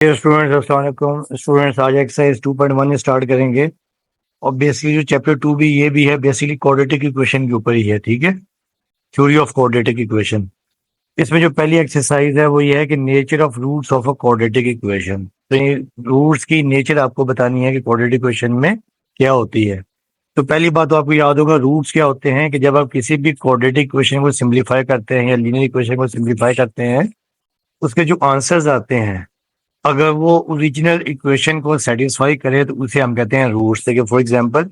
Students अस्सलाम वालेकुम। Students आज एक्सरसाइज 2.1 स्टार्ट करेंगे और बेसिकली जो चैप्टर 2 भी ये भी है बेसिकली क्वाड्रेटिक इक्वेशन के ऊपर ही है। ठीक है, थ्योरी ऑफ क्वाड्रेटिक इक्वेशन। इसमें जो पहली एक्सरसाइज है वो ये है कि nature of roots of a quadratic equation. तो ये रूट्स की नेचर आपको बतानी है कि क्वाड्रेटिक इक्वेशन में क्या होती है। तो पहली बात तो आपको याद होगा रूट्स क्या होते हैं कि जब आप किसी भी क्वाड्रेटिक इक्वेशन को सिंप्लीफाई करते हैं या लीनियर इक्वेशन को सिंप्लीफाई करते हैं, उसके जो आंसर्स आते हैं अगर वो ओरिजिनल इक्वेशन को सेटिस्फाई करे तो उसे हम कहते हैं रूट्स। देखिए फॉर एग्जांपल,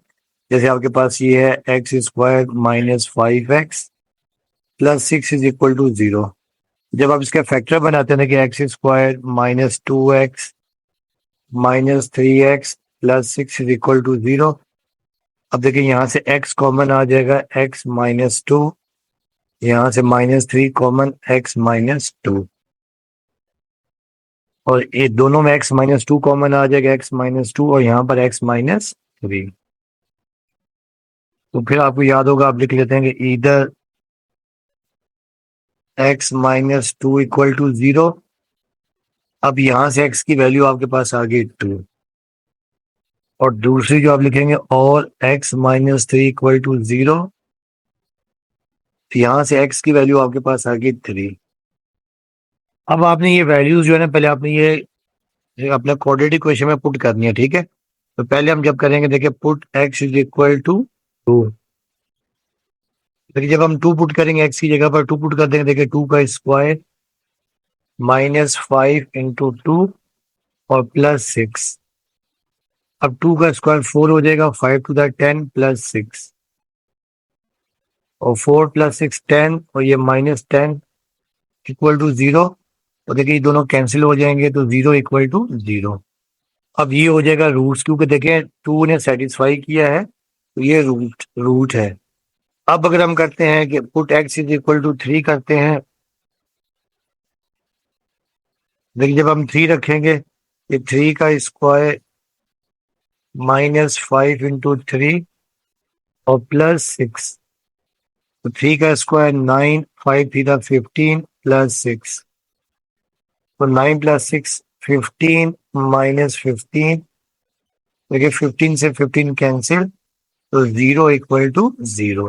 जैसे आपके पास ये है x square minus 5x plus 6 = 0। जब आप इसका फैक्टर बनाते हैं कि x square minus 2x minus 3x plus 6 = 0। अब देखिए यहाँ से x कॉमन आ जाएगा, x -2, यहाँ से -3 कॉमन, x -2, और ये दोनों में x-2 कॉमन आ जाएगा, x-2, और यहाँ पर x-3। तो फिर आपको याद होगा, आप लिख लेते हैं कि इधर x-2 = 0। अब यहाँ से x की वैल्यू आपके पास आ गई 2, और दूसरी जो आप लिखेंगे और x-3 = 0, तो यहाँ से x की वैल्यू आपके पास आ गई 3। अब आपने ये वैल्यूज जो है ना, पहले आपने ये अपने क्वाड्रेटिक इक्वेशन में पुट करनी है। ठीक है, तो पहले हम जब करेंगे, देखिए पुट x = 2। देखिए जब हम 2 पुट करेंगे, x की जगह पर 2 पुट कर देंगे, देखिए 2 का स्क्वायर -5 × 2 और +6। अब 2 का स्क्वायर 4 हो जाएगा, 5 × 10 +6, और 4 + 6 10, और ये -10 = 0। और देखिए ये दोनों कैंसिल हो जाएंगे, तो 0 = 0। अब ये हो जाएगा रूट्स, क्योंकि देखिए 2 ने सेटिस्फाई किया है, तो ये रूट रूट है। अब अगर हम करते हैं कि पुट x = 3 करते हैं, देखिए जब हम 3 रखेंगे, ये 3 का स्क्वायर -5 × 3 और +6, तो 3 का स्क्वायर 9, 5 × 3 = 15 +6, तो 9 + 6 15 -15। देखिए 15 से 15 कैंसिल, तो 0 = 0।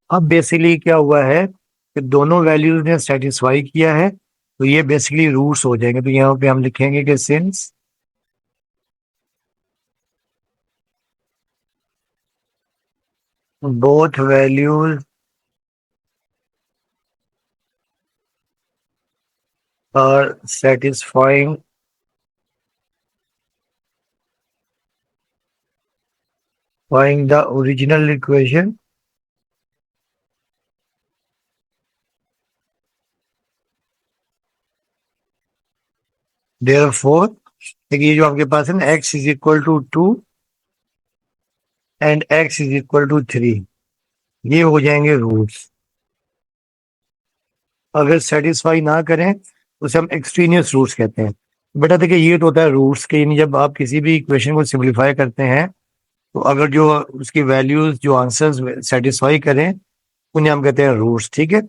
अब बेसिकली क्या हुआ है कि दोनों वैल्यूज ने सेटिस्फाई किया है, तो ये बेसिकली रूट्स हो जाएंगे। तो यहाँ पे हम लिखेंगे कि since both values are satisfying the original equation, therefore देखिए ये जो आपके पास है ना x = 2 एंड x = 3, ये हो जाएंगे रूट्स। अगर सेटिस्फाई ना करें तो उसे हम एक्सट्रीनियस रूट्स कहते हैं। बेटा देखिए ये तो होता है रूट्स के, यानी जब आप किसी भी इक्वेशन को सिंप्लीफाई करते हैं, तो अगर जो उसकी वैल्यूज जो आंसर्स सेटिस्फाई करें, उन्हें हम कहते हैं रूट्स। ठीक है,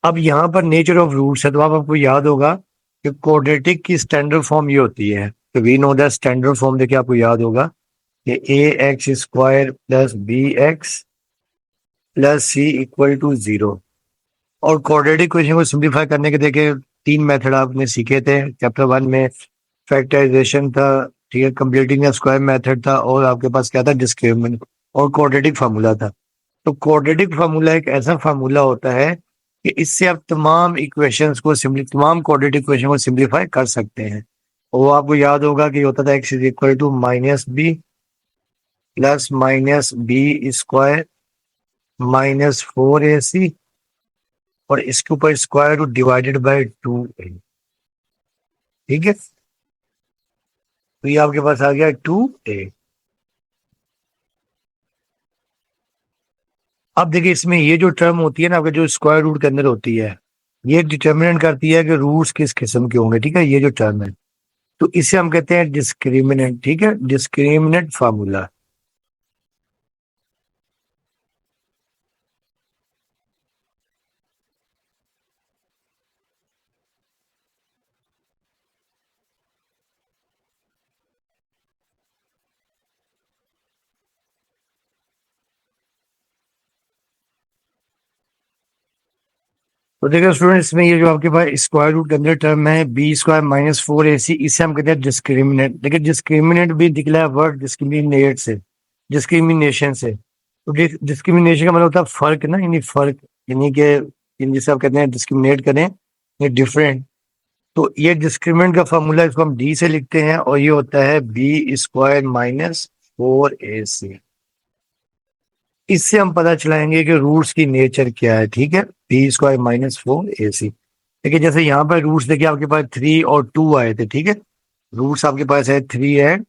अब यहाँ पर नेचर ऑफ रूट्स है, तो आपको याद होगा कि क्वाड्रेटिक की स्टैंडर्ड फॉर्म ये होती है। तो we know the standard form, देखिए आपको याद होगा कि ax² + bx + c = 0। और क्वाड्रेटिक इक्वेशन को सिंप्लीफाई करने के देखिए 3 मेथड आपने सीखे थे चैप्टर 1 में। फैक्टराइजेशन था, ठीक है, कंप्लीटिंग द स्क्वायर मेथड था, और आपके पास क्या था, डिस्क्रिमिनेंट और क्वाड्रेटिक फार्मूला था। तो क्वाड्रेटिक फार्मूला एक ऐसा फार्मूला होता है कि इससे आप तमाम इक्वेशंस को तमाम क्वाड्रेटिक इक्वेशन को सिंप्लीफाई कर सकते हैं। और वो आपको याद होगा कि होता था x = -b plus -b² -4ac, और इसके ऊपर square root divided by 2a। ठीक है, तो ये आपके पास आ गया 2a। अब देखिए इसमें ये जो टर्म होती है ना आपके, जो स्क्वायर रूट के अंदर होती है, ये डिटर्मिनेंट करती है कि रूट्स किस किस्म के होंगे। ठीक है, ये जो टर्म है, तो इसे हम कहते हैं डिस्क्रिमिनेंट। ठीक है, डिस्क्रिमिनेंट फार्मूला। तो देखिए स्टूडेंट्स, में ये जो आपके पास स्क्वायर रूट के अंदर टर्म है बी स्क्वायर माइनस 4ac, इसे हम कहते हैं डिस्क्रिमिनेंट। देखिए डिस्क्रिमिनेंट भी निकला है वर्ड डिस्क्रिमिनेट से, डिस्क्रिमिनेशन से। तो डिस्क्रिमिनेशन का मतलब होता है फर्क ना, यानी फर्क, यानी कि जिसे आप कहते हैं डिस्क्रिमिनेट करें, ये डिफरेंट। तो ये डिस्क्रिमिनेंट का फॉर्मूला, इसको हम डी से लिखते हैं और ये होता है बी स्क्वायर माइनस 4ac। इससे हम पता चलाएंगे कि रूट्स की नेचर क्या है। ठीक है, बी स्क्वायर माइनस 4ac। देखिए जैसे यहाँ पर रूट्स देखिए आपके पास 3 और 2 आए थे। ठीक है, रूट्स आपके पास है 3 एंड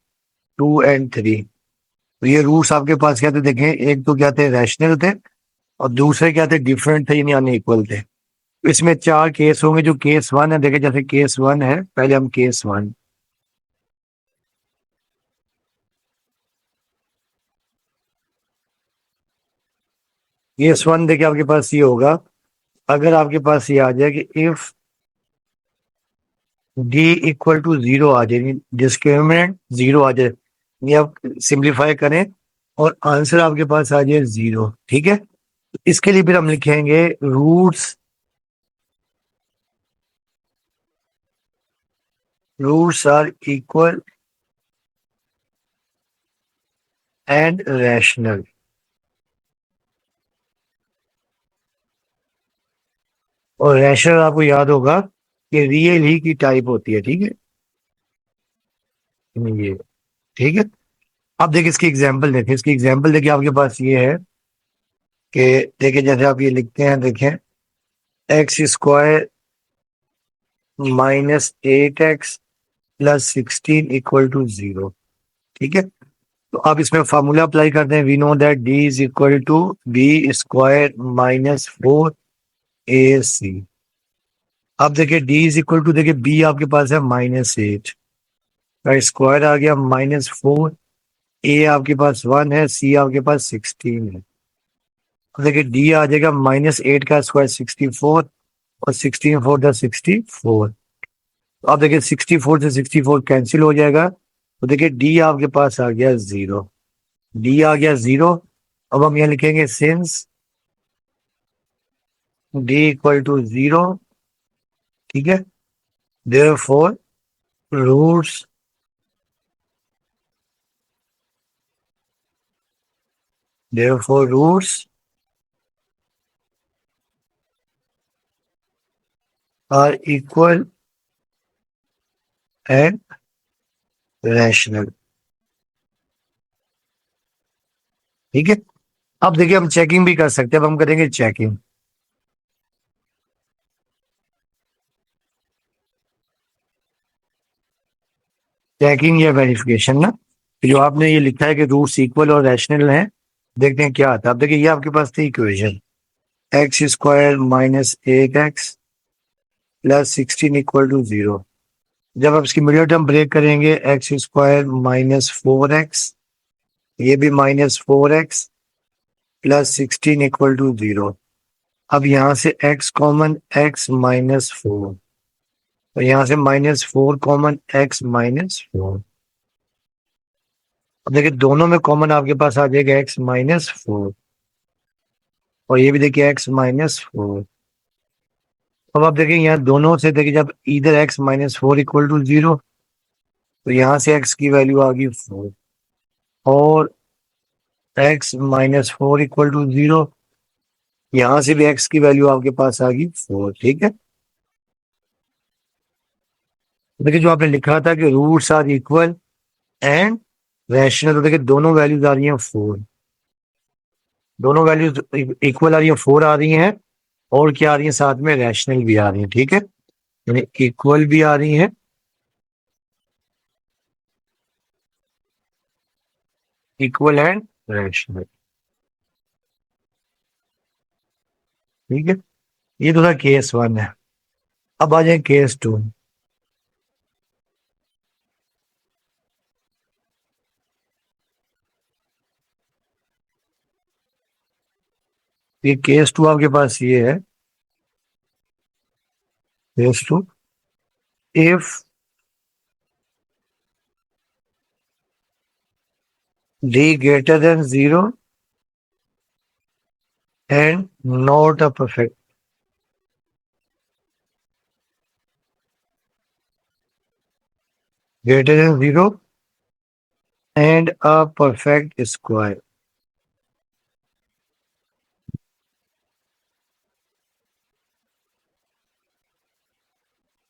2 एंड 3। तो ये रूट्स आपके पास क्या थे देखें, एक तो क्या थे, रैशनल थे, और दूसरे क्या थे, डिफरेंट थे, यानी अनइक्वल थे। तो इसमें 4 केस होंगे। जो केस 1 है, देखें जैसे केस 1 है, पहले हम केस 1, केस 1 देखिए आपके पास ये होगा, अगर आपके पास ये आ जाए कि इफ डी इक्वल टू 0 आ जाए, डिस्क्रिमिनेंट 0 आ जाए, ये आप सिंप्लीफाई करें और आंसर आपके पास आ जाए 0। ठीक है, इसके लिए फिर हम लिखेंगे roots, roots are equal and rational. और रैशनल आपको याद होगा कि रियल ही की टाइप होती है। ठीक है, ये ठीक है। अब देखिए इसकी एग्जांपल देखें, इसकी एग्जांपल देखिए आपके पास ये है कि देखिए जैसे आप ये लिखते हैं, देखें x square minus 8x plus 16 equal to 0। ठीक है, तो आप इसमें फार्मूला अप्लाई करते हैं, we know that D is equal to B square minus 4ac। अब देखिए डी इज इक्वल टू, देखिए बी आपके पास है -8 का स्क्वायर आ गया -4, ए आपके पास 1 है, सी आपके पास 16 है। अब देखिए डी आ जाएगा -8 का स्क्वायर 64, और 16 फोर द 64। तो अब देखिए 64 से 64 कैंसिल हो जाएगा, तो देखिए डी आपके पास आ गया 0। डी आ गया 0। अब हम यहाँ लिखेंगे सिंस डी इक्वल टू 0। ठीक है, therefore roots therefore roots are equal and rational. ठीक है, अब देखिए हम चेकिंग भी कर सकते हैं। अब हम करेंगे चेकिंग। चेकिंग या वेरिफिकेशन ना, तो जो आपने ये लिखा है कि रूट्स इक्वल और रैशनल हैं, देखते हैं क्या आता है। अब देखिए ये आपके पास थी equation, x square minus 8x plus 16 equal to 0। जब आप इसकी मिडिल टर्म ब्रेक करेंगे, एक्स स्क्वायर -4x, ये भी -4x प्लस 16 इक्वल टू 0। अब यहाँ से x कॉमन, x-4, तो यहाँ से -4 कॉमन, x-4। अब देखिए दोनों में कॉमन आपके पास आ जाएगा x-4, और ये भी देखिए x-4। अब आप देखिए यहाँ दोनों से देखिए, जब इधर x-4 इक्वल टू 0, तो यहाँ से x की वैल्यू आ गई 4, और x-4 इक्वल टू 0, यहाँ से भी x की वैल्यू आपके पास आ गई 4। ठीक है, देखिए जो आपने लिखा था कि roots are equal and rational, तो देखिए दोनों वैल्यूज आ रही हैं 4, दोनों वैल्यूज इक्वल आ रही हैं, 4 आ रही हैं, और क्या आ रही है साथ में, रैशनल भी आ रही है। ठीक है, यानी इक्वल भी आ रही है, इक्वल एंड रैशनल। ठीक है, ये तो था केस 1 है। अब आ जाए केस 2। ये केस 2 आपके पास ये है, case 2, if D greater than 0 and not a perfect, greater than 0 and a perfect square.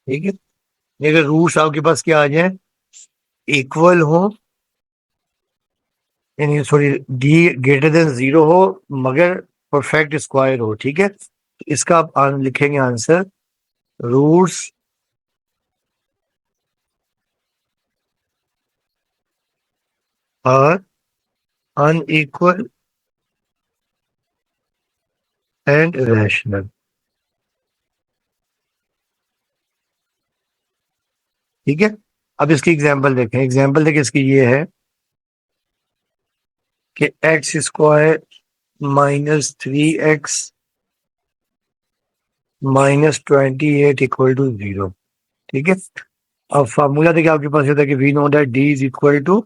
ठीक है, ये अगर रूट्स आपके पास क्या आ जाए, इक्वल हो, यानी सॉरी डी ग्रेटर देन 0 हो मगर परफेक्ट स्क्वायर हो, ठीक है, तो इसका आप लिखेंगे answer, roots are unequal and rational. ठीक है, अब इसकी एग्जांपल देखें, एग्जांपल देखिए इसकी ये है कि x square -3x -28 equal to 0। ठीक है, अब फार्मूला देखिए आपके पास होता है कि we know that D is equal to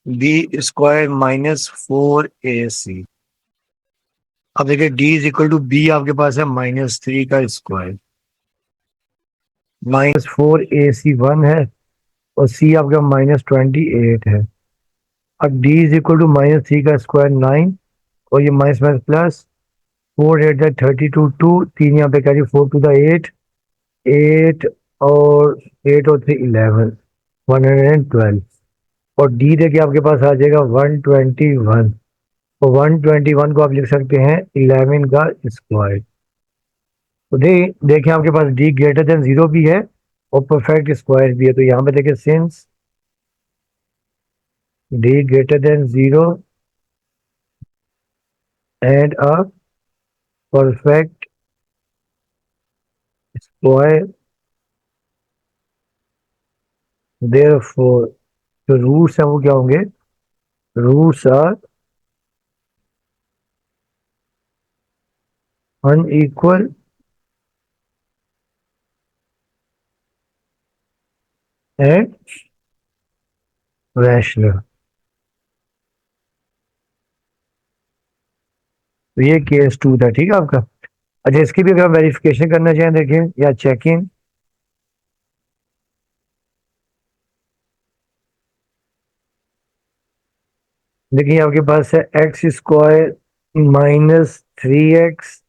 B square -4ac। अब देखिए D is equal to B आपके पास है -3 का स्क्वायर, -4ac 1 है और सी आपका -28 है। अब डी इज इक्वल टू -3 का स्क्वायर 9 और ये माइनस माइनस प्लस 4 8 32 2 तीन यहाँ पे कह रही 4 to the 8 8 और 8 और 3 11 112 और डी देखिए आपके पास आ जाएगा 121 और 121 को आप लिख सकते हैं 11 का स्क्वायर। तो देखिए आपके पास डी ग्रेटर देन 0 भी है और परफेक्ट स्क्वायर भी है, तो यहाँ पे देखिए since D greater than 0 and a perfect square therefore जो रूट्स हैं वो क्या होंगे, roots are unequal and rational. तो ये केस 2 था, ठीक है आपका। अच्छा, इसकी भी अगर वेरिफिकेशन करना चाहें देखें या चेक इन, देखिए आपके पास है x square -3x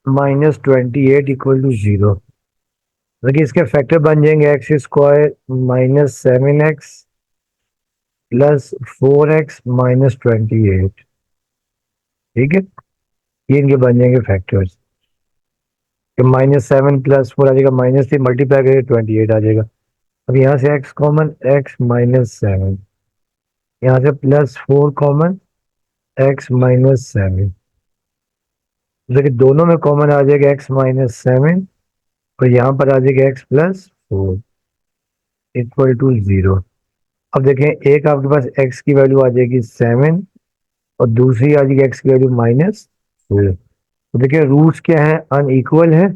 -28 equal to 0। देखिए इसके फैक्टर बन जाएंगे एक्स स्क्वायर -7x +4x -28। ठीक है, ये इनके बन जाएंगे फैक्टर्स। -7 +4 आ जाएगा, -3 मल्टीप्लाई करके 28 आ जाएगा। अब यहाँ से x कॉमन, x -7, यहाँ से +4 कॉमन, x -7। देखिए दोनों में कॉमन आ जाएगा x -7 और यहाँ पर आ जाएगा x +4 इक्वल टू 0। अब देखें एक आपके पास x की वैल्यू आ जाएगी 7 और दूसरी आ जाएगी x की वैल्यू -4। तो देखिए रूट्स क्या है, अनइक्वल है,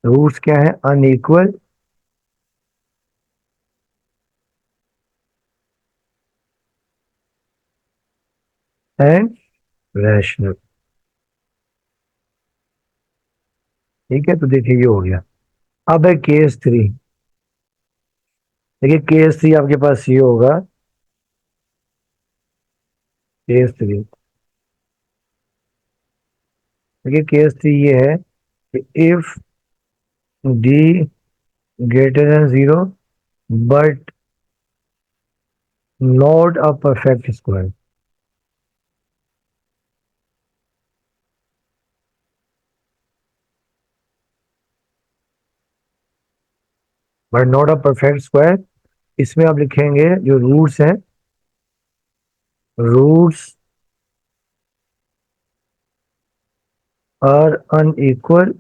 रूट्स क्या है, अनइक्वल एंड रैशनल। ठीक है, तो देखिए ये हो गया। अब है केस 3। देखिए केस 3 आपके पास ये होगा, केस 3, देखिए केस 3 ये है कि if D greater than 0 but not a perfect square. But not a perfect square, इसमें आप लिखेंगे जो रूट्स हैं, रूट्स आर अनइक्वल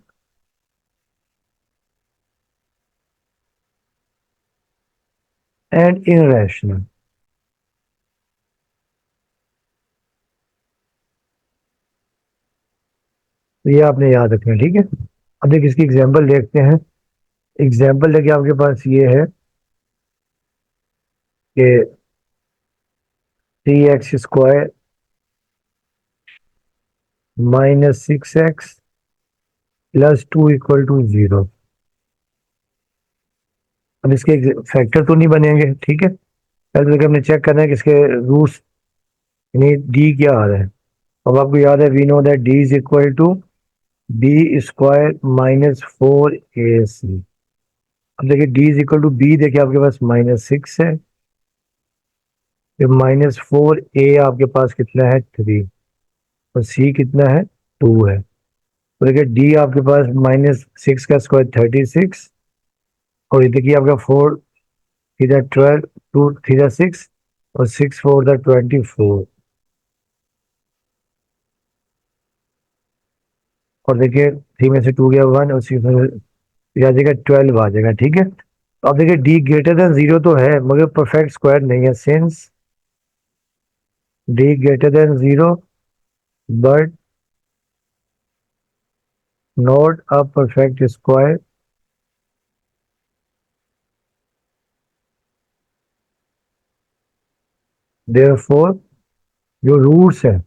एंड इनरैशनल। तो ये आपने याद रखना है, ठीक है। अब देखिए इसकी एग्जांपल देखते हैं। एग्जांपल देखिए आपके पास ये है कि 3x² -6x +2 इक्वल टू 0। अब इसके फैक्टर तो नहीं बनेंगे, ठीक है। पहले तो देखिए हमने चेक करना है कि इसके रूट्स, यानी डी क्या आ रहा है। अब आपको याद है we know that D is equal to B square minus 4ac। अब देखिए D is equal to B, देखिए आपके पास -6 है, फिर -4a आपके पास कितना है 3, और c कितना है 2 है। तो देखिए डी आपके पास -6 का स्क्वायर 36, और ये देखिए आपका 4 थीटा 12, 2 थीटा 6, और 6 4 द 24, और देखिए 3 में से 2 गया 1, और 6 में से आ जाएगा 12 आ जाएगा, ठीक है। तो अब देखिए डी ग्रेटर देन 0 तो है, मगर परफेक्ट स्क्वायर नहीं है, since D greater than 0 but not a perfect square, therefore जो रूट्स है,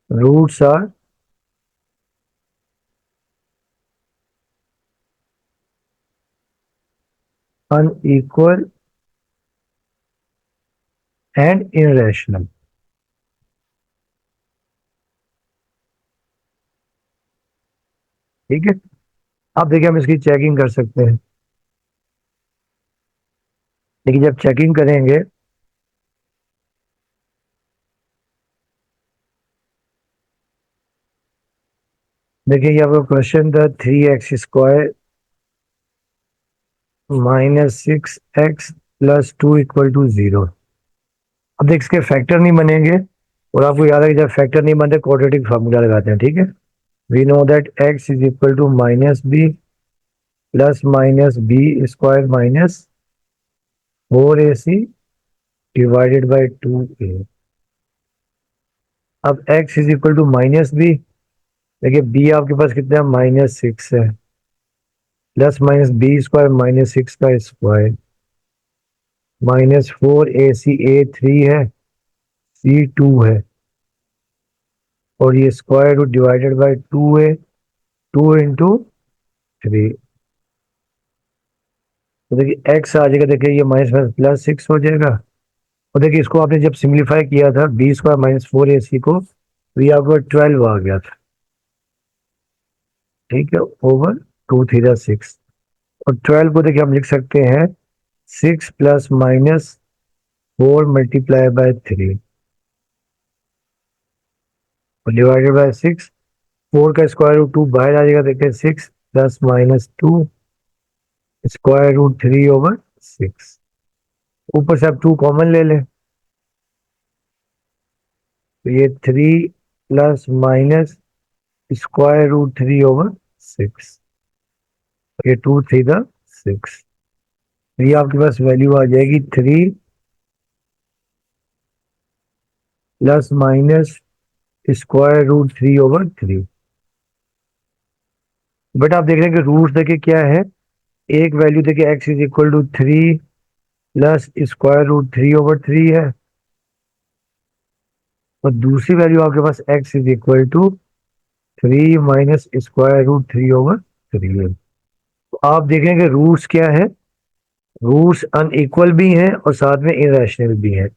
रूट्स आर अनइक्वल एंड इनरेशनल, ठीक है। अब देखिए हम इसकी चेकिंग कर सकते हैं। देखिए जब चेकिंग करेंगे, देखिए ये आपका क्वेश्चन था 3x² -6x + 2 = 0। अब देख इसके फैक्टर नहीं बनेंगे, और आपको याद है कि जब फैक्टर नहीं बनते क्वाड्रेटिक फार्मूला लगाते हैं, ठीक है। We know that x is equal to -b plus -b² -4ac divided by 2a। अब x is equal to -b, देखिए b आपके पास कितना है -6 है, प्लस -b² -6 का स्क्वायर -4ac, a 3 है, c 2 है, और ये square root divided by 2a, 2 into 3। तो देखिए x आ जाएगा, देखिए ये -+6 हो जाएगा, और देखिए इसको आपने जब सिंप्लीफाई किया था b² -4ac को, तो ये आपको 12 आ गया था, ठीक है, ओवर 2 थीटा 6। और 12 को देखिए हम लिख सकते हैं 6 + -4 × 3 और डिवाइडेड बाई 6। 4 का स्क्वायर रूट 2 बाहर आ जाएगा, देखिए 6 + -2 √3/6। ऊपर से आप 2 कॉमन ले लें, तो ये 3 ± √3/6, ये 2 3 6। ये आपके पास वैल्यू आ जाएगी 3 ±√3/3। बट आप देख रहे हैं कि रूट देखिए क्या है, एक वैल्यू देखिए x is equal to 3 plus √3/3 है, और दूसरी वैल्यू आपके पास x इज इक्वल टू 3 -√3/3 है। तो आप देखें कि रूट्स क्या है, रूट्स अनइक्वल भी हैं और साथ में इरेशनल भी हैं,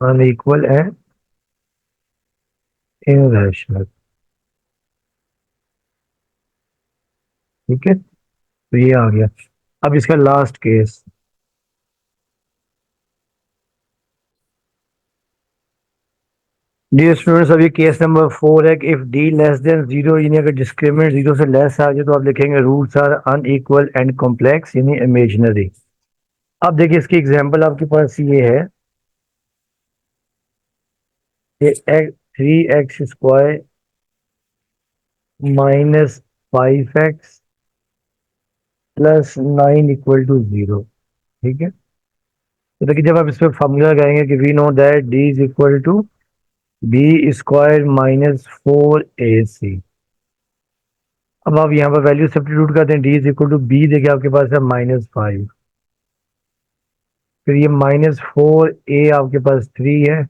अनइक्वल एंड इरेशनल, ठीक है। तो ये आ गया। अब इसका लास्ट केस, डियर स्टूडेंट्स, अभी केस नंबर 4 है कि इफ डी लेस देन 0, यानी अगर डिस्क्रिमिनेंट 0 से लेस आ जाए तो आप लिखेंगे roots are unequal and complex, यानी इमेजिनरी। अब देखिए इसकी एग्जांपल आपके पास ये है कि 3x² -5x + 9 = 0, ठीक है। तो देखिए जब आप इस पर फॉर्मूला लगाएंगे कि we know that D is equal to b² -4ac। अब आप यहाँ पर वैल्यू सब्स्टिट्यूट करते हैं, D is equal to B, देखिए आपके पास है -5, फिर ये -4a आपके पास 3 है,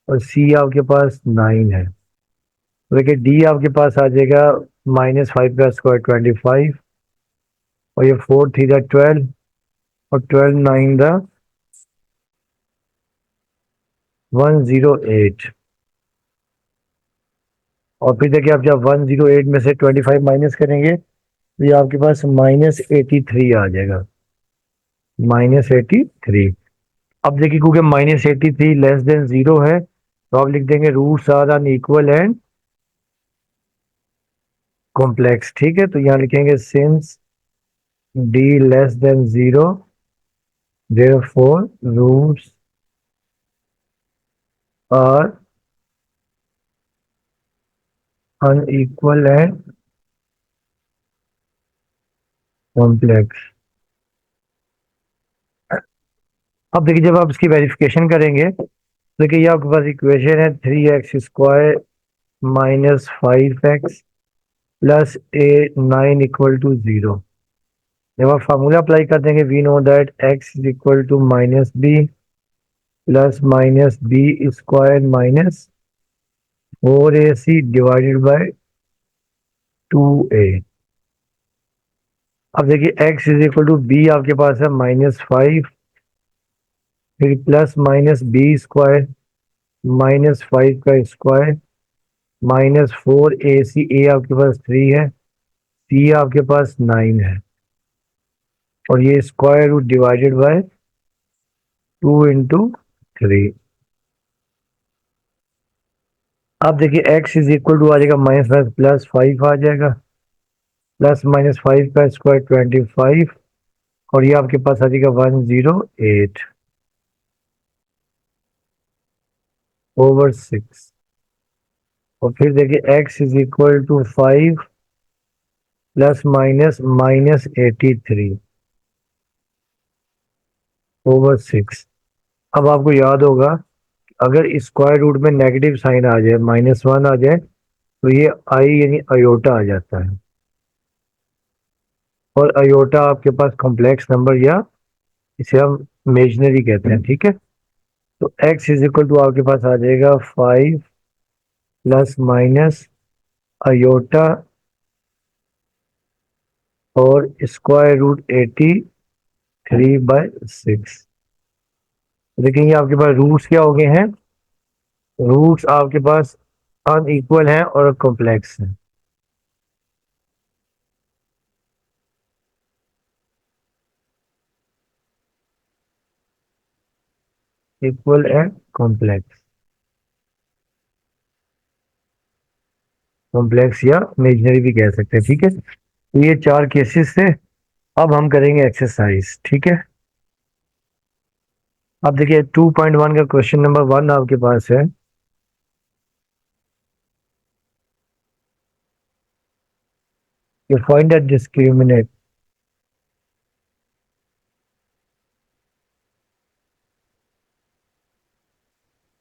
और c आपके पास 9 है। तो देखिए डी आपके पास आ जाएगा -5 का स्क्वायर 25, और ये 4 3 दा 12, और 12 9 दा 108। और फिर देखिए आप जब 108 में से 25 माइनस करेंगे तो ये आपके पास -83 आ जाएगा, -83। अब देखिए क्योंकि -83 लेस देन 0 है तो आप लिख देंगे roots are unequal and complex. ठीक है, तो यहाँ लिखेंगे since d less than 0 therefore roots are unequal and complex. अब देखिए जब आप इसकी वेरिफिकेशन करेंगे तो देखिए ये आपके पास इक्वेशन है 3x² -5x plus A 9 equal to 0। जब आप फार्मूला अप्लाई कर देंगे we know that x is equal to -b plus -b² minus 4ac divided by 2a। अब देखिए x is equal to b आपके पास है -5, फिर प्लस -b² -5 का स्क्वायर -4ac, a आपके पास 3 है, c आपके पास 9 है, और ये square root divided by 2 into 3। अब देखिए x इज इक्वल टू आ जाएगा -+5 आ जाएगा, प्लस -5 का स्क्वायर 25, और ये आपके पास आ जाएगा 108/6। और फिर देखिए x is equal to 5 plus minus -83/6। अब आपको याद होगा अगर स्क्वायर रूट में नेगेटिव साइन आ जाए, -1 आ जाए, तो ये आई यानी अयोटा आ जाता है, और अयोटा आपके पास कॉम्प्लेक्स नंबर या इसे हम इमेजनरी कहते हैं। ठीक है, तो x इज इक्वल टू आपके पास आ जाएगा 5 प्लस माइनस अयोटा और स्क्वायर रूट 83/6। लेकिन ये आपके पास रूट्स क्या हो गए हैं, रूट्स आपके पास अनइक्वल हैं और कॉम्प्लेक्स हैं। इक्वल एंड कॉम्प्लेक्स, कॉम्प्लेक्स या इमेजनरी भी कह सकते हैं। ठीक है, तो ये 4 केसेस थे। अब हम करेंगे एक्सरसाइज। ठीक है, अब देखिए 2.1 का क्वेश्चन नंबर 1 आपके पास है। You find that discriminant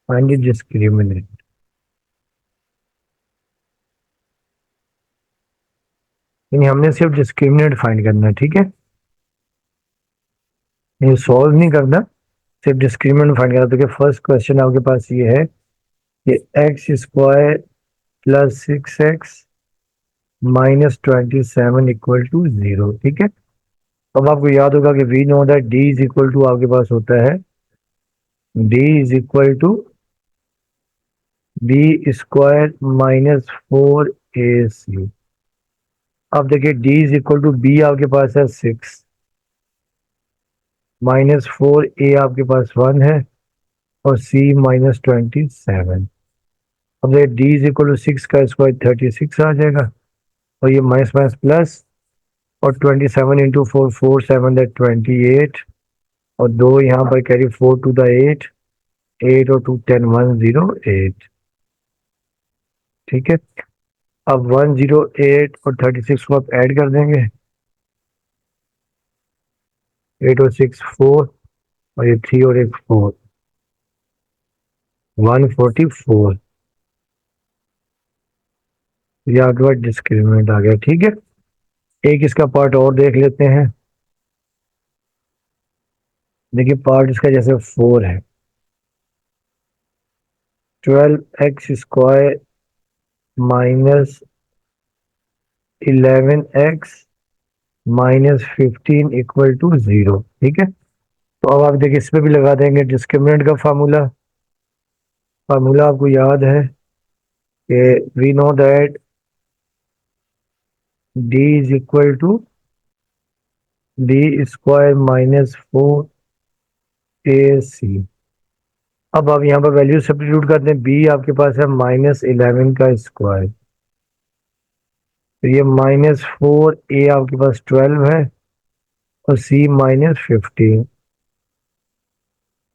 find the discriminant। यानी हमने सिर्फ डिस्क्रिमिनेंट फाइंड करना है। ठीक है, ये सॉल्व नहीं करना, सिर्फ डिस्क्रिमिनेंट फाइंड करना। तो क्या फर्स्ट क्वेश्चन आपके पास ये है कि x² plus 6x -27 equal to 0। ठीक है, अब आपको याद होगा कि we know that d is equal to आपके पास होता है d is equal to b² -4ac। अब देखिए d is equal to b आपके पास है 6, -4a आपके पास 1 है, और c -27। अब देखिए d इज इक्वल टू 6 का स्क्वायर 36 आ जाएगा, और ये माइनस माइनस प्लस, और 27 इंटू 4 4 7 दैट 28, और 2 यहाँ पर कैरी 4 टू द 8, 8 और 2 10 108। ठीक है, अब 108 और 36 को आप ऐड कर देंगे, 8 और 6 4, और ये 3 और 1 4, 144। ये आपके पास डिस्क्रिमिनेंट आ गया। ठीक है, एक इसका पार्ट और देख लेते हैं। देखिए पार्ट इसका जैसे 4 है, 12x² 11x minus 15 equal to 0। ठीक है, तो अब आप देखिए इस पे भी लगा देंगे डिस्क्रिमिनेंट का फार्मूला। फार्मूला आपको याद है कि we know that d is equal to B square minus 4ac। अब आप यहाँ पर वैल्यू सब्स्टिट्यूट करते हैं। b आपके पास है -11 का स्क्वायर, तो ये -4a आपके पास 12 है और c -15।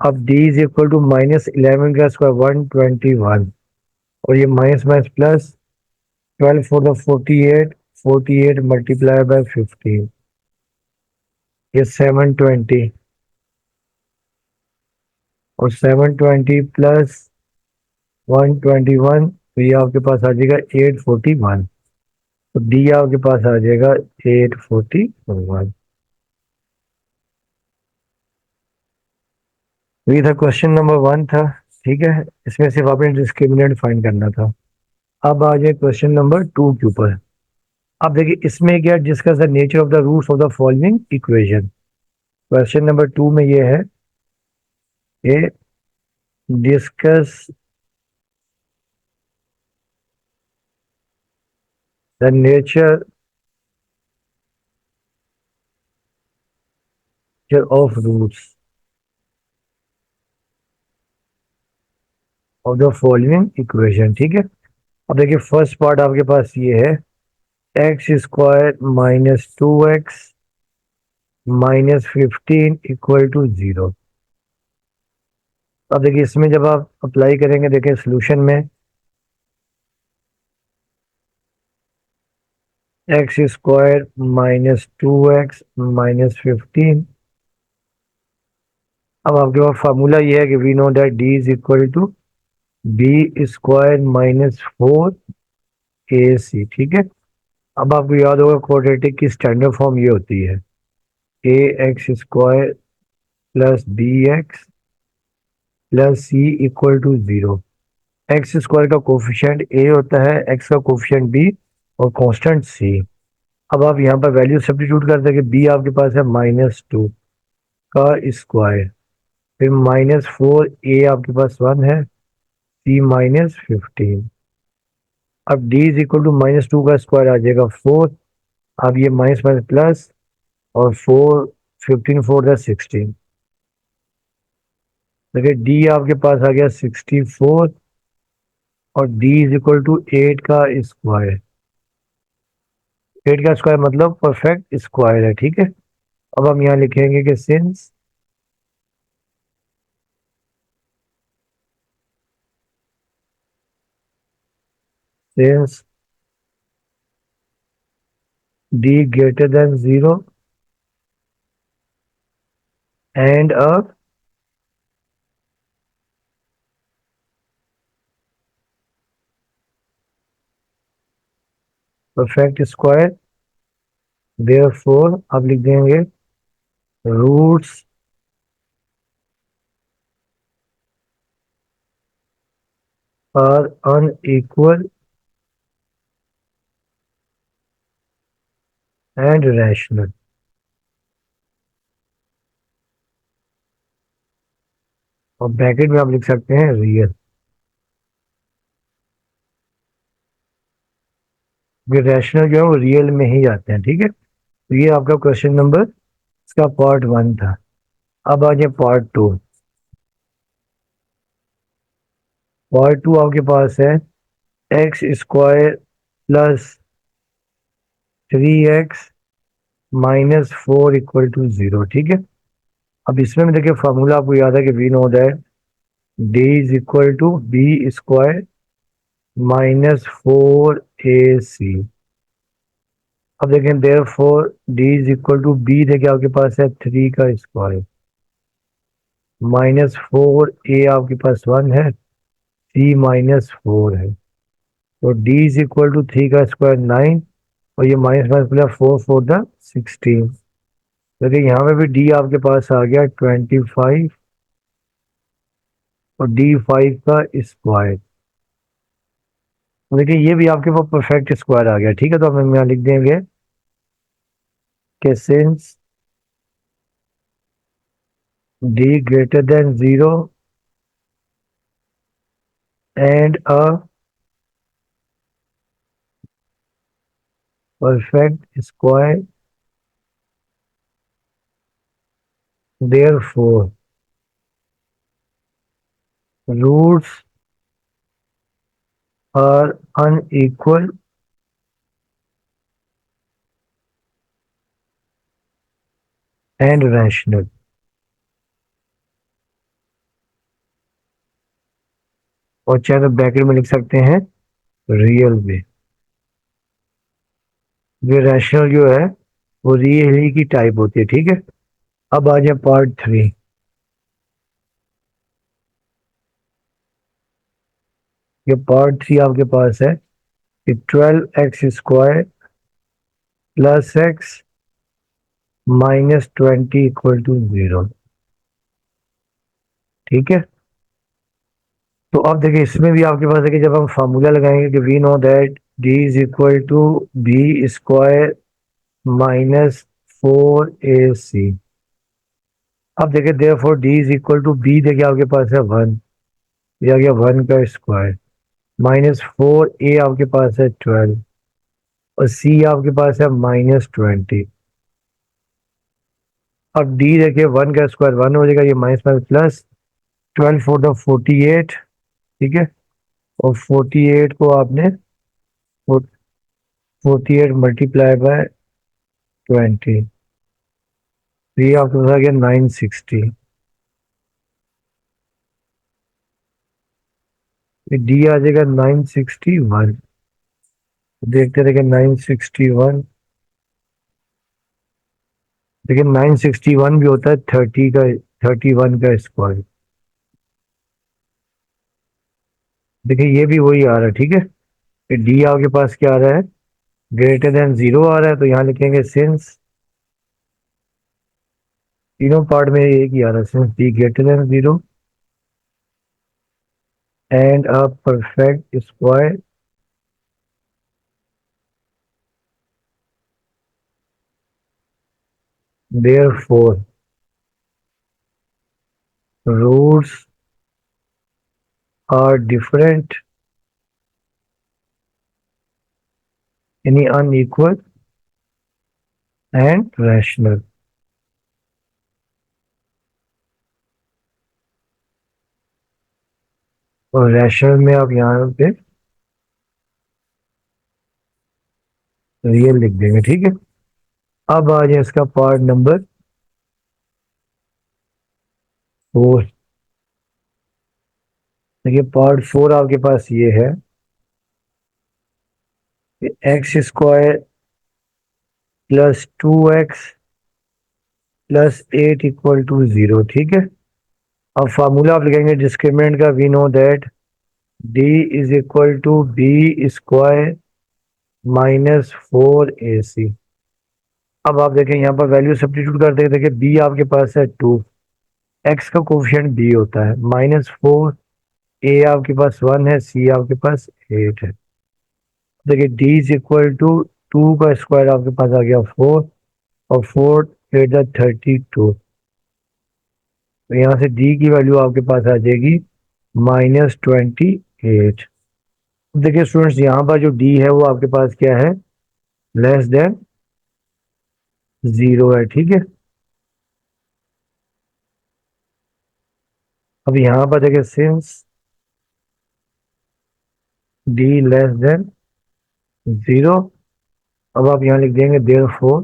अब d इज इक्वल टू -11 का स्क्वायर 121, और ये minus minus plus 12 four the 48, 48 multiply by 15, ये 720, और 720 प्लस 121, तो ये आपके पास आ जाएगा 841। तो डी आपके पास आ जाएगा 841। तो ये था क्वेश्चन नंबर 1 था। ठीक है, इसमें सिर्फ आपने डिस्क्रिमिनेंट फाइंड करना था। अब आ जाए क्वेश्चन नंबर 2 के ऊपर। अब देखिए इसमें क्या discuss the nature of the roots of the following equation. Question number 2 में ये है कि discuss the nature of roots of the following equation. ठीक है, अब देखिए फर्स्ट पार्ट आपके पास ये है x square minus 2x minus 15 equal to 0। अब देखिए इसमें जब आप अप्लाई करेंगे, देखिए सोल्यूशन में x square minus 2x minus 15। अब आपके पास फार्मूला ये है कि we know that D is equal to B square minus 4ac। ठीक है, अब आपको याद होगा क्वाड्रेटिक की स्टैंडर्ड फॉर्म ये होती है a x square plus B x plus C equal to 0। X square का कोफिशिएंट ए होता है, एक्स का कोफिशिएंट बी और कांस्टेंट सी। अब आप यहाँ पर वैल्यू सब्स्टिट्यूट करते हैं कि बी आपके पास है -2 का स्क्वायर, फिर -4 ए आपके पास 1 है, सी -15। अब डी इज इक्वल टू -2 का स्क्वायर आ जाएगा 4। अब ये माइनस माइनस प्लस, और 4 15 4 द 16। देखिए डी आपके पास आ गया 64, और डी इज इक्वल टू 8 का स्क्वायर। 8 का स्क्वायर मतलब परफेक्ट स्क्वायर है। ठीक है, अब हम यहाँ लिखेंगे कि since D greater than 0 and a perfect square, therefore अब लिख देंगे roots are unequal and rational. और ब्रैकेट में आप लिख सकते हैं रियल। ये रैशनल जो है वो रियल में ही आते हैं। ठीक है, तो ये आपका क्वेश्चन नंबर इसका पार्ट 1 था। अब आ जाए पार्ट 2। पार्ट 2 आपके पास है x square plus 3x minus 4 equal to 0। ठीक है, अब इसमें भी देखिए फार्मूला आपको याद है कि we know that D is equal to B square -4ac। अब देखें therefore D is equal to B, देखिए आपके पास है 3 का स्क्वायर, -4a आपके पास 1 है, c -4 है, तो d इज इक्वल टू 3 का स्क्वायर 9, और ये माइनस माइनस प्लस 4 4 द 16। देखिए यहाँ पे भी d आपके पास आ गया 25, और d 5 का स्क्वायर। देखिए ये भी आपके पास परफेक्ट स्क्वायर आ गया, ठीक है। तो हम यहाँ लिख देंगे कि since d greater than 0 and a perfect square, therefore roots are unequal and rational। और चाहे तो ब्रैकेट में लिख सकते हैं रियल में। ये रैशनल जो है वो रियल ही की टाइप होती है, ठीक है। अब आ जाए पार्ट 3। ये पार्ट 3 आपके पास है कि 12x² plus x minus 20 equal to 0, ठीक है। तो अब देखिए इसमें भी आपके पास देखिए जब हम फार्मूला लगाएंगे कि we know that D is equal to B square minus 4ac। अब देखिए therefore D is equal to B, देखिए आपके पास है 1, ये आ गया 1 का स्क्वायर, माइनस 4a आपके पास है 12 और c आपके पास है -20। अब d देखिए 1 का स्क्वायर 1 हो जाएगा, ये minus minus plus, 12 four the 48, ठीक है। और 48 को आपने 48 मल्टीप्लाई बाय 20, तो ये आपके पास आ गया 960। डी आ जाएगा 961। देखते रहे 961, लेकिन 961 भी होता है 30 का, 31 का स्क्वायर। देखिए ये भी वही आ रहा है, ठीक है। डी आपके पास क्या आ रहा है, ग्रेटर देन 0 आ रहा है, तो यहाँ लिखेंगे सिंस, तीनों पार्ट में एक ही आ रहा है, since D greater than 0 and a perfect square, therefore roots are different यानी अनइक्वल एंड रैशनल। और रैशनल में आप यहाँ पे रियल लिख देंगे, ठीक है। अब आ जाए इसका पार्ट नंबर 4। देखिए पार्ट 4 आपके पास ये है कि x square plus 2x plus 8 equal to 0, ठीक है। अब फार्मूला आप लिखेंगे डिस्क्रिमिनेंट का, we know that D is equal to B square minus 4ac। अब आप देखें यहाँ पर वैल्यू सब्स्टिट्यूट करते हैं, देखिए बी आपके पास है 2, एक्स का कोफिशिएंट बी होता है -4, ए आपके पास 1 है, सी आपके पास 8 है। देखिए डी इज इक्वल टू 2 का स्क्वायर आपके पास आ गया 4, और 4 8 32, तो यहाँ से डी की वैल्यू आपके पास आ जाएगी -28। देखिए स्टूडेंट्स यहाँ पर जो डी है वो आपके पास क्या है, लेस देन 0 है, ठीक है। अब यहाँ पर देखिए सिंस डी लेस देन 0, अब आप यहाँ लिख देंगे therefore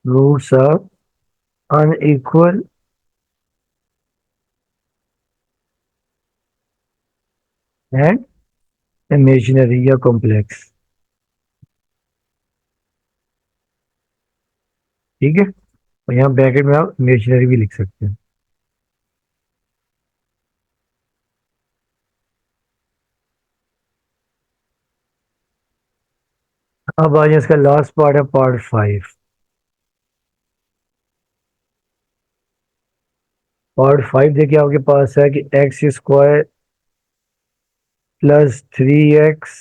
roots are unequal and imaginary या कॉम्प्लेक्स, ठीक है। और यहाँ ब्रैकेट में आप इमेजिनरी भी लिख सकते हैं। अब आज इसका लास्ट पार्ट है पार्ट 5। पार्ट 5 देखिए आपके पास है कि x square plus 3x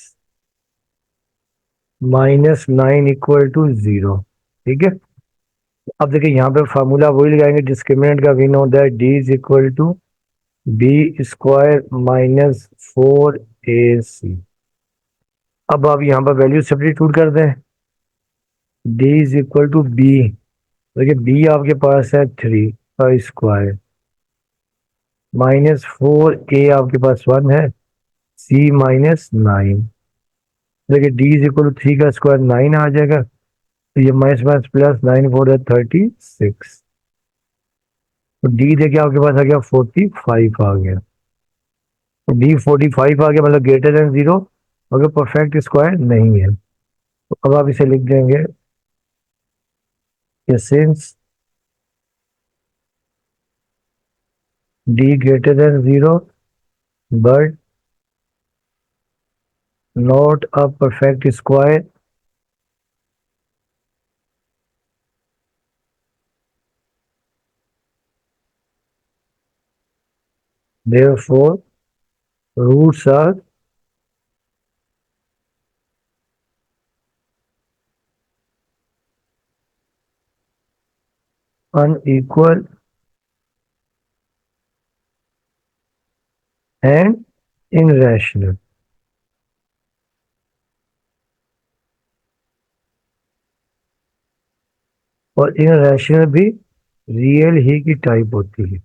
minus 9 equal to 0। ठीक है, अब देखिए यहाँ पे फार्मूला वही लगाएंगे डिस्क्रिमिनेंट का, we know that D is equal to B square minus 4ac। अब आप यहाँ पर वैल्यू सब्स्टिट्यूट कर दें, D is equal to B, देखिए बी आपके पास है 3 का स्क्वायर माइनस 4a आपके पास 1 है, सी माइनस 9। देखिए डी इज इक्वल टू 3 का स्क्वायर 9 आ जाएगा, तो ये माइनस माइनस प्लस 9 4 है 36। तो डी देखिए आपके पास आ गया 45 आ गया। तो डी 45 आ गया, मतलब ग्रेटर देन 0, अगर परफेक्ट स्क्वायर नहीं है। तो अब आप इसे लिख देंगे कि since D greater than 0 but not a perfect square, therefore roots are unequal and irrational। और irrational भी रियल ही की टाइप होती है।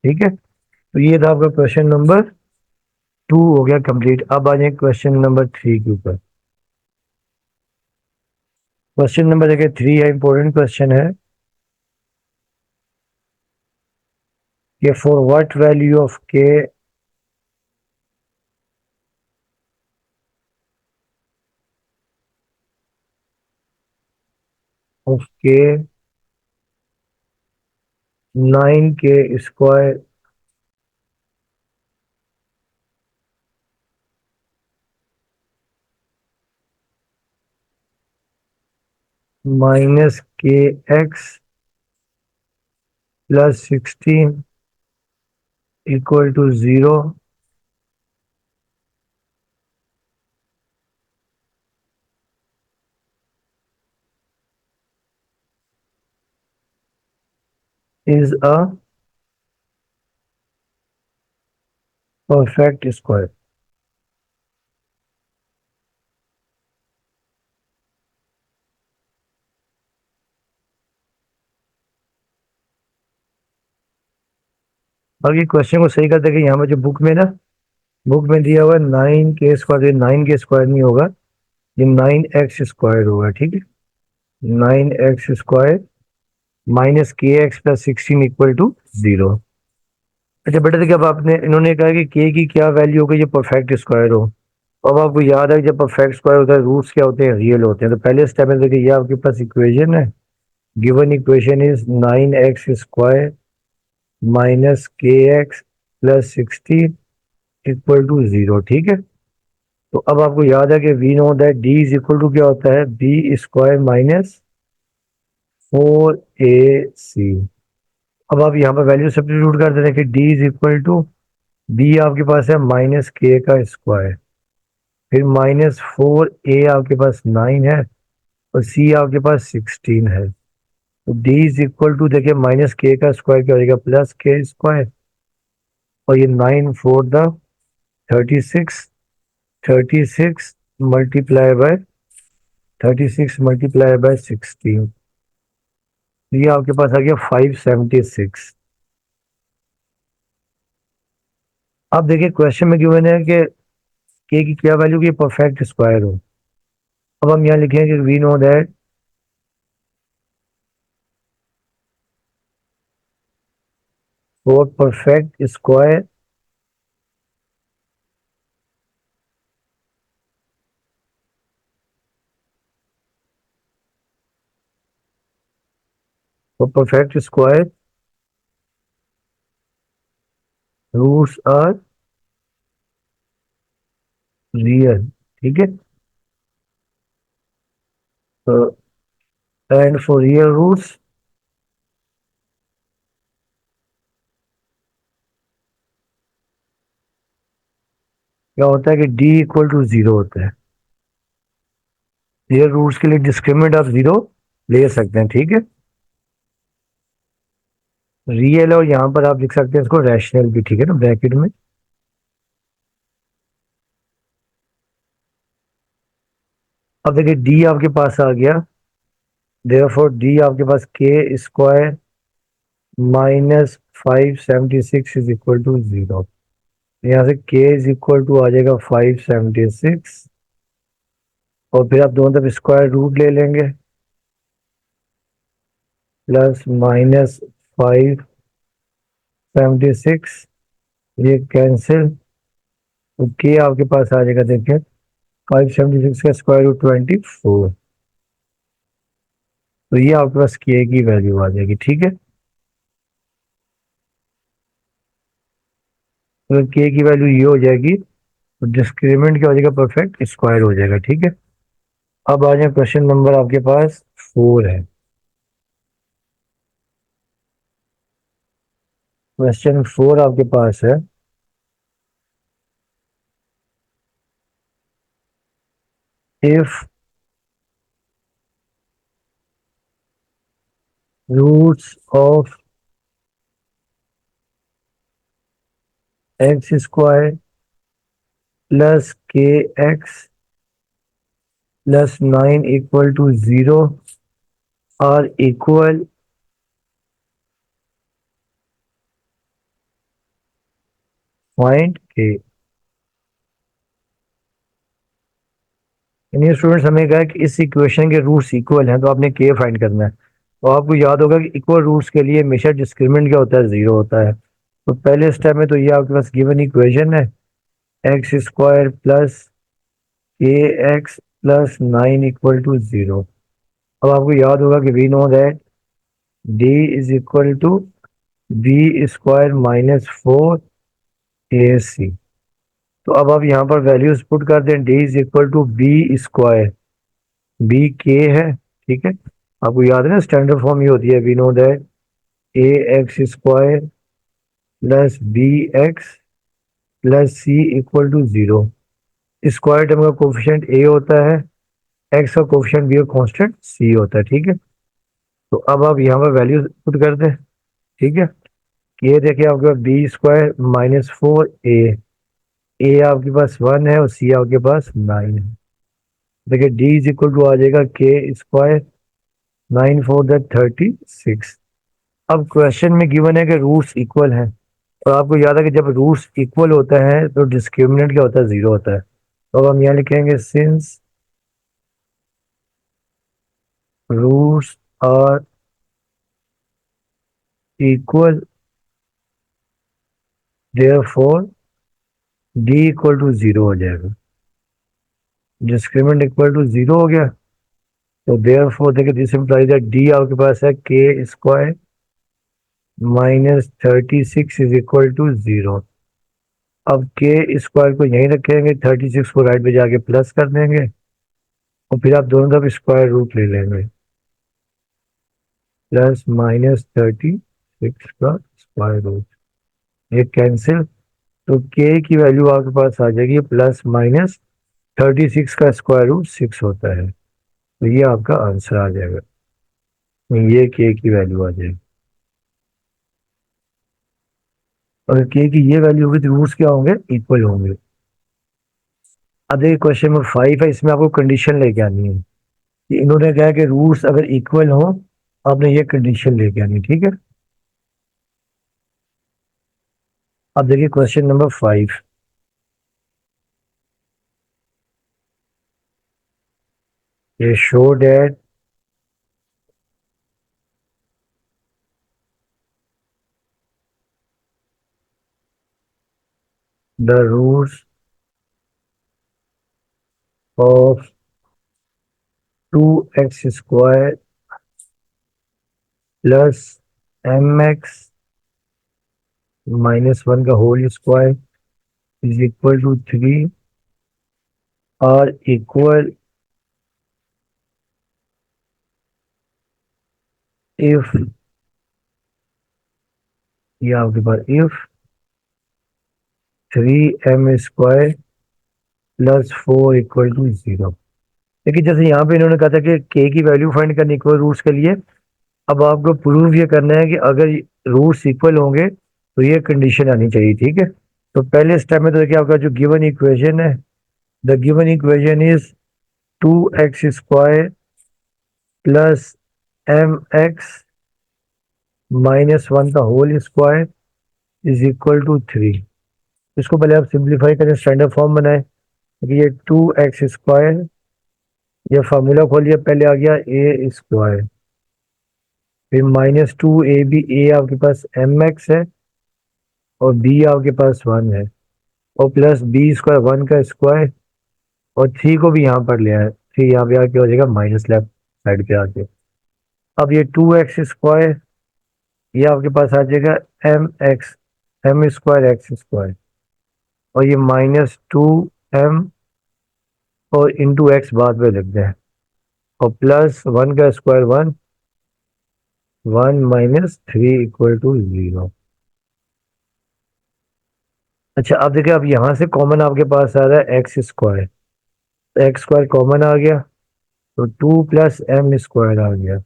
ठीक है, तो ये था आपका क्वेश्चन नंबर 2 हो गया कंप्लीट। अब आ जाए क्वेश्चन नंबर 3 के ऊपर। क्वेश्चन नंबर देखिए 3 है, इंपॉर्टेंट क्वेश्चन है कि for what value of K of K 9 K square minus K x plus 16 equal to 0 is a perfect square. बाकी क्वेश्चन को सही कर देंगे, यहाँ पर जो बुक में ना, बुक में दिया हुआ है 9 के स्क्वायर, ये 9 के स्क्वायर नहीं होगा, ये 9x स्क्वायर होगा। ठीक है, 9x square minus K x plus 16 equal to 0। अच्छा बेटा देखिए, अब आपने इन्होंने कहा कि के की क्या वैल्यू होगी, ये परफेक्ट स्क्वायर हो। अब आपको याद है कि जब परफेक्ट स्क्वायर होता है रूट्स क्या होते हैं, रियल होते हैं। तो पहले स्टेप में देखिए ये आपके पास इक्वेशन है, given equation is 9x square minus K x plus 16 equal to 0। ठीक है, तो अब आपको याद है कि we know that D is equal to क्या होता है, बी स्क्वायर माइनस 4ac। अब आप यहाँ पर वैल्यू सब्स्टिट्यूट कर देते हैं कि D is equal to B आपके पास है माइनस के का स्क्वायर, फिर माइनस 4a आपके पास 9 है, और सी आपके पास 16 है। तो डी इज इक्वल टू देखिए माइनस के का स्क्वायर क्या हो जाएगा, प्लस के स्क्वायर, और ये 9 four the 36, 36 multiply by 36 multiply by 16, ये आपके पास आ गया 576। अब देखिए क्वेश्चन में गिवन है कि के की क्या वैल्यू की परफेक्ट स्क्वायर हो। अब हम यहाँ लिखेंगे we know that for perfect square for perfect square roots are real. ठीक है, एंड फॉर रियल रूट्स क्या होता है कि डी इक्वल टू जीरो होता है। रियल रूट्स के लिए डिस्क्रिमिनेंट आप जीरो ले सकते हैं, ठीक है। रियल और यहाँ पर आप लिख सकते हैं इसको रैशनल भी, ठीक है ना, ब्रैकेट में। अब देखिए डी आपके पास आ गया, देयरफॉर डी आपके पास K square -576 is equal to zero. यहाँ से के इज इक्वल टू आ जाएगा 576, और फिर आप दोनों तरफ स्क्वायर रूट ले लेंगे, प्लस -576, ये कैंसिल, तो के आपके पास आ जाएगा, देखिए 576 का स्क्वायर रूट 24, तो ये आपके पास के की वैल्यू आ जाएगी, ठीक है। तो के की वैल्यू ये हो जाएगी, तो डिस्क्रिमिनेंट क्या हो जाएगा, परफेक्ट स्क्वायर हो जाएगा, ठीक है। अब आ जाए क्वेश्चन नंबर आपके पास 4 है। क्वेश्चन 4 आपके पास है, if roots of x square plus के x plus 9 equal to zero are equal point k. यानी स्टूडेंट्स हमें कहा कि इस इक्वेशन के रूट्स इक्वल हैं, तो आपने के फाइंड करना है। तो आपको याद होगा कि इक्वल रूट्स के लिए हमेशा डिस्क्रिमिनेंट क्या होता है, जीरो होता है। तो पहले स्टेप में तो ये आपके पास गिवन इक्वेशन है, एक्स स्क्वायर प्लस के x plus 9 equal to zero. अब आपको याद होगा कि we know that D is equal to B square -4 A C. तो अब आप यहाँ पर वैल्यूज पुट कर दें, D is equal to B square, B K है, ठीक है। आपको याद है ना, स्टैंडर्ड फॉर्म ये होती है, we know that A x square plus B x plus C equal to zero. Square term का कोफिशिएंट ए होता है, एक्स का कोफिशिएंट बी का कांस्टेंट सी होता है, ठीक है। तो अब आप यहाँ पर वैल्यू पुट कर दें, ठीक है। ये देखिए आपके पास बी स्क्वायर -4 ए आपके पास 1 है और सी आपके पास 9 है। देखिए डी इज इक्वल टू आ जाएगा के स्क्वायर 9 4 36। अब क्वेश्चन में गिवन है कि रूट्स इक्वल हैं, और आपको याद है कि जब रूट्स इक्वल होता है तो डिस्क्रिमिनेंट क्या होता है, जीरो होता है। तो अब हम यहाँ लिखेंगे since roots are equal therefore D equal to zero हो जाएगा। डिस्क्रिमिनेंट इक्वल टू जीरो हो गया, तो देयरफॉर देखिए दिस इंप्लाइज दैट डी आपके पास है K square -36 is equal to zero. अब के स्क्वायर को यहीं रखेंगे, 36 को राइट पे जाके प्लस कर देंगे, और फिर आप दोनों तरफ स्क्वायर रूट ले लेंगे, प्लस -36 का स्क्वायर रूट, ये कैंसिल, तो के की वैल्यू आपके पास आ जाएगी +-36 का स्क्वायर रूट 6 होता है। तो ये आपका आंसर आ जाएगा, ये के की वैल्यू आ जाएगी। अगर के की ये वैल्यू होगी तो रूट्स क्या होंगे, इक्वल होंगे। अब देखिए क्वेश्चन नंबर 5 है, इसमें आपको कंडीशन लेके आनी है कि इन्होंने कहा कि रूट्स अगर इक्वल हो, आपने ये कंडीशन लेके आनी, ठीक है। अब देखिए क्वेश्चन नंबर 5, ये show that the roots of 2x² plus mx -1 का whole square is equal to 3 are equal if, ये आपके पास if 3m² plus 4 equal to 0। देखिए जैसे यहाँ पे इन्होंने कहा था कि k की वैल्यू फाइंड करनी इक्वल रूट्स के लिए, अब आपको प्रूव ये करना है कि अगर रूट्स इक्वल होंगे तो ये कंडीशन आनी चाहिए, ठीक है। तो पहले स्टेप में तो देखिए आपका जो गिवन इक्वेशन है, the given equation is 2x² plus mx -1 का whole square is equal to 3। इसको पहले आप सिंप्लीफाई करें, स्टैंडर्ड फॉर्म बनाएं। ये 2x², ये फार्मूला खोलिए, पहले आ गया a², फिर -2ab, a आपके पास mx है और b आपके पास 1 है, और प्लस b², 1 का स्क्वायर, और 3 को भी यहाँ पर ले आए, 3 यहाँ पे आके हो जाएगा माइनस लेफ्ट साइड पे आके। अब ये 2x², ये आपके पास आ जाएगा m²x², और ये -2m और इंटू एक्स बाद में लिख दें, और प्लस 1 का स्क्वायर 1, 1 -3 इक्वल टू 0। अच्छा अब देखिए, अब यहाँ से कॉमन आपके पास आ रहा है x², तो x² कॉमन आ गया, तो 2 प्लस m² आ गया,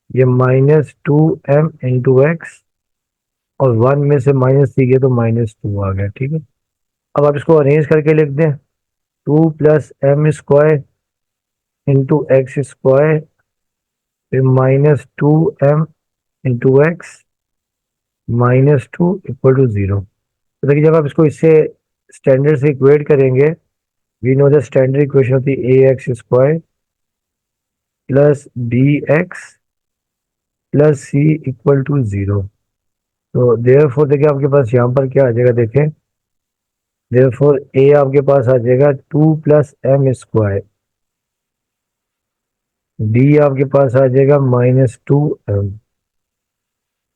ये -2m इंटू एक्स, और 1 में से -3 गया तो -2 आ गया, ठीक है। अब आप इसको अरेंज करके लिख दें, 2 प्लस m² इंटू x², फिर -2m into x -2 equal to 0। तो देखिए जब आप इसको इससे स्टैंडर्ड से इक्वेट करेंगे, we know the standard equation होती है ax² plus bx plus c equal to 0। तो देयरफॉर देखिए आपके पास यहाँ पर क्या आ जाएगा, देखें, देयरफॉर a आपके पास आ जाएगा 2 प्लस m², b आपके पास आ जाएगा -2m,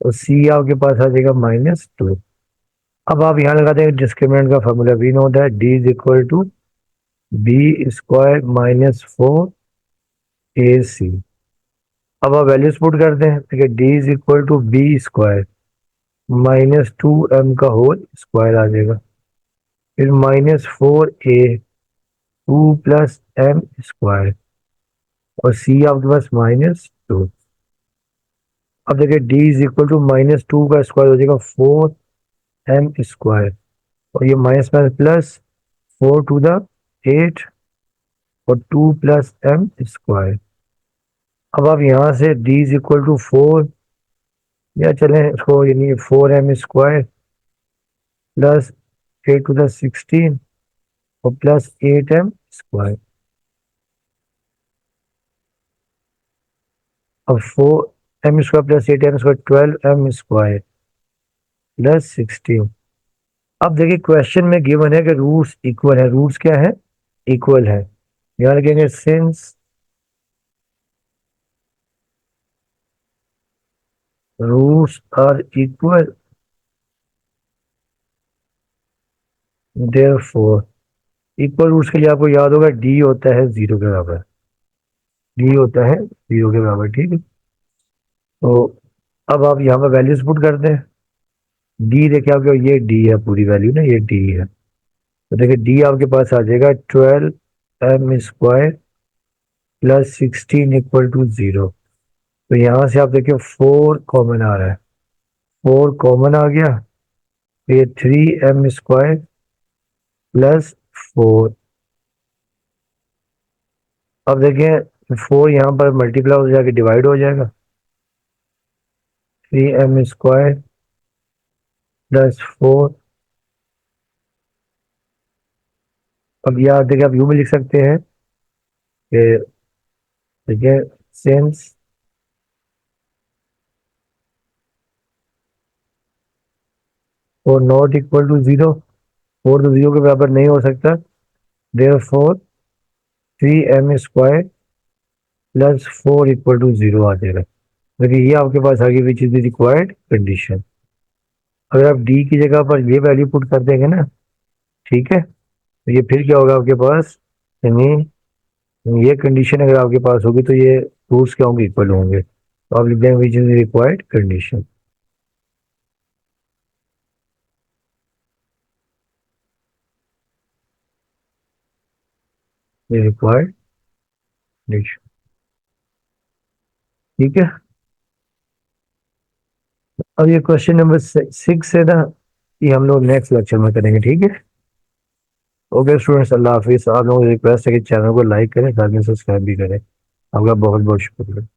और c आपके पास आ जाएगा -2। अब आप यहाँ लगाते हैं डिस्क्रिमिनेंट का formula, we know that d is equal to b² -4 ac। अब आप वैल्यूज पुट कर दें, ठीक है, d is equal to b² -2m का होल स्क्वायर आ जाएगा, फिर -4a 2 प्लस m², और c आपके पास -2। अब देखिए d इज इक्वल टू -2 का स्क्वायर हो जाएगा 4m², और ये minus minus plus, 4 to the 8, और 2 प्लस m²। अब आप यहाँ से d इज इक्वल टू 4, या चलें इसको, यानी 4m² प्लस 8 टू द 16, और प्लस 8m²। अब 4m² plus 8m² 12m² plus 16। अब देखिए क्वेश्चन में गिवन है कि रूट्स इक्वल है, रूट्स क्या है, इक्वल है। यहाँ लिखेंगे since roots are equal therefore, equal roots के लिए आपको याद होगा d होता है 0 के बराबर, d होता है 0 के बराबर, ठीक है। तो अब आप यहाँ पर वैल्यूज पुट कर दें, d देखिए आपके, ये d है पूरी वैल्यू ना, ये d है, तो देखिए d आपके पास आ जाएगा 12m² प्लस 16 इक्वल टू 0। तो यहाँ से आप देखिए 4 कॉमन आ रहा है, 4 कॉमन आ गया, तो ये 3m² प्लस 4। अब देखें 4 यहाँ पर मल्टीप्लाई हो जाके डिवाइड हो जाएगा, 3m² प्लस 4। अब यहाँ देखिए आप यूं भी लिख सकते हैं कि देखिए since four not equal to 0, 4 तो 0 के बराबर नहीं हो सकता, therefore 3m² plus 4 equal to 0 आ जाएगा। देखिए ये आपके पास आगे which is the required condition. अगर आप d की जगह पर ये वैल्यू पुट कर देंगे ना, ठीक है, तो ये फिर क्या होगा आपके पास, यानी ये कंडीशन अगर आपके पास होगी तो ये रूट्स क्या होंगे, इक्वल होंगे। तो आप लिख देंगे which is required condition. Required condition, ठीक है। अब ये क्वेश्चन नंबर 6 है ना, ये हम लोग नेक्स्ट लेक्चर में करेंगे, ठीक है। ओके स्टूडेंट्स, अल्लाह हाफिज। आप लोगों को रिक्वेस्ट है कि चैनल को लाइक करें, साथ में सब्सक्राइब भी करें। आपका बहुत बहुत शुक्रिया।